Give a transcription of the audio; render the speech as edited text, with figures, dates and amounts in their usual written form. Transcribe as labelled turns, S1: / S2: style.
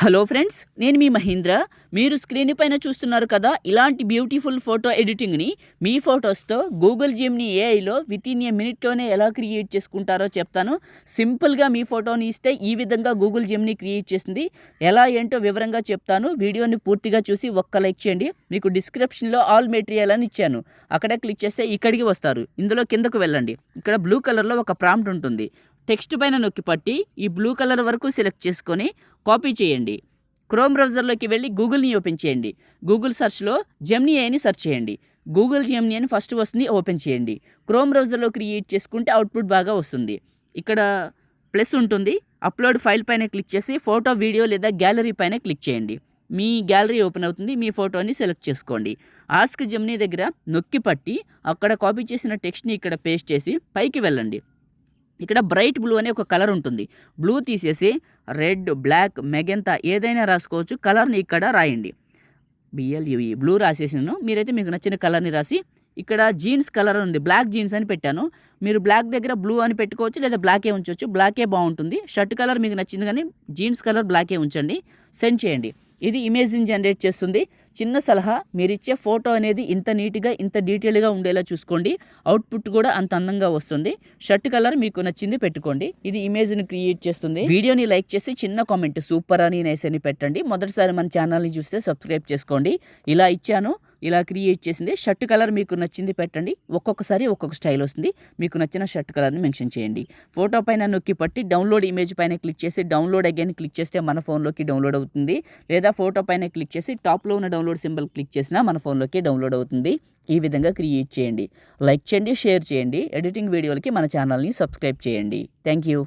S1: Hello friends, నేను మీ మహేంద్ర. మీరు screen పైన చూస్తున్నారు కదా, ఇలాంటి బ్యూటిఫుల్ ఫోటో ఎడిటింగ్ని మీ ఫొటోస్తో గూగుల్ జెమినీ ఏఐలో వితిన్ ఏ మినిట్లోనే ఎలా క్రియేట్ చేసుకుంటారో చెప్తాను. సింపుల్గా మీ ఫోటోని ఇస్తే ఈ విధంగా గూగుల్ జెమినీ క్రియేట్ చేస్తుంది. ఎలా ఏంటో వివరంగా చెప్తాను. వీడియోని పూర్తిగా చూసి ఒక్క లైక్ చేయండి. మీకు డిస్క్రిప్షన్లో ఆల్ మెటీరియల్ అని ఇచ్చాను, అక్కడే క్లిక్ చేస్తే ఇక్కడికి వస్తారు. ఇందులో కిందకు వెళ్ళండి. ఇక్కడ బ్లూ కలర్లో ఒక ప్రాంప్ట్ ఉంటుంది. టెక్స్ట్ పైన నొక్కి పట్టి ఈ బ్లూ కలర్ వరకు సెలెక్ట్ చేసుకొని కాపీ చేయండి. క్రోమ్ బ్రౌజర్లోకి వెళ్ళి గూగుల్ని ఓపెన్ చేయండి. గూగుల్ సెర్చ్లో జెమినీ ఏఐని సెర్చ్ చేయండి. గూగుల్ జెమినీ అని ఫస్ట్ వస్తుంది, ఓపెన్ చేయండి. క్రోమ్ బ్రౌజర్లో క్రియేట్ చేసుకుంటే అవుట్పుట్ బాగా వస్తుంది. ఇక్కడ ప్లస్ ఉంటుంది. అప్లోడ్ ఫైల్ పైన క్లిక్ చేసి ఫోటో, వీడియో లేదా గ్యాలరీ పైన క్లిక్ చేయండి. మీ గ్యాలరీ ఓపెన్ అవుతుంది. మీ ఫోటోని సెలెక్ట్ చేసుకోండి. ఆస్క్ జెమినీ దగ్గర నొక్కి పట్టి అక్కడ కాపీ చేసిన టెక్స్ట్ని ఇక్కడ పేస్ట్ చేసి పైకి వెళ్ళండి. ఇక్కడ బ్రైట్ బ్లూ అనే ఒక కలర్ ఉంటుంది. బ్లూ తీసేసి రెడ్, బ్లాక్, మెగెంతా ఏదైనా రాసుకోవచ్చు. కలర్ని ఇక్కడ రాయండి. BLUE బ్లూ రాసేసాను. మీరైతే మీకు నచ్చిన కలర్ని రాసి ఇక్కడ జీన్స్ కలర్ ఉంది, బ్లాక్ జీన్స్ అని పెట్టాను. మీరు బ్లాక్ దగ్గర బ్లూ అని పెట్టుకోవచ్చు, లేదా బ్లాకే ఉంచవచ్చు. బ్లాకే బాగుంటుంది. షర్ట్ కలర్ మీకు నచ్చింది, కానీ జీన్స్ కలర్ బ్లాకే ఉంచండి. సెండ్ చేయండి. ఇది ఇమేజ్ని జనరేట్ చేస్తుంది. చిన్న సలహా, మీరు ఇచ్చే ఫోటో అనేది ఇంత నీట్గా, ఇంత డీటెయిల్గా ఉండేలా చూసుకోండి. అవుట్పుట్ కూడా అంత అందంగా వస్తుంది. షర్ట్ కలర్ మీకు నచ్చింది పెట్టుకోండి. ఇది ఇమేజ్ని క్రియేట్ చేస్తుంది. వీడియోని లైక్ చేసి చిన్న కామెంట్ సూపర్ అని, నైస్ అని పెట్టండి. మొదటిసారి మన ఛానల్ని చూస్తే సబ్స్క్రైబ్ చేసుకోండి. ఇలా ఇచ్చాను, ఇలా క్రియేట్ చేసింది. షర్ట్ కలర్ మీకు నచ్చింది పెట్టండి. ఒక్కొక్కసారి ఒక్కొక్క స్టైల్ వస్తుంది. మీకు నచ్చిన షర్ట్ కలర్ని మెన్షన్ చేయండి. ఫోటో పైన నొక్కి పట్టి డౌన్లోడ్ ఇమేజ్ పైన క్లిక్ చేసి డౌన్లోడ్ అగైన్ క్లిక్ చేస్తే మన ఫోన్లోకి డౌన్లోడ్ అవుతుంది. లేదా ఫోటో పైన క్లిక్ చేసి టాప్లో ఉన్న డౌన్లోడ్ సింబల్ క్లిక్ చేసినా మన ఫోన్లోకి డౌన్లోడ్ అవుతుంది. ఈ విధంగా క్రియేట్ చేయండి. లైక్ చేయండి, షేర్ చేయండి. ఎడిటింగ్ వీడియోలకి మన ఛానల్ని సబ్స్క్రైబ్ చేయండి. Thank you.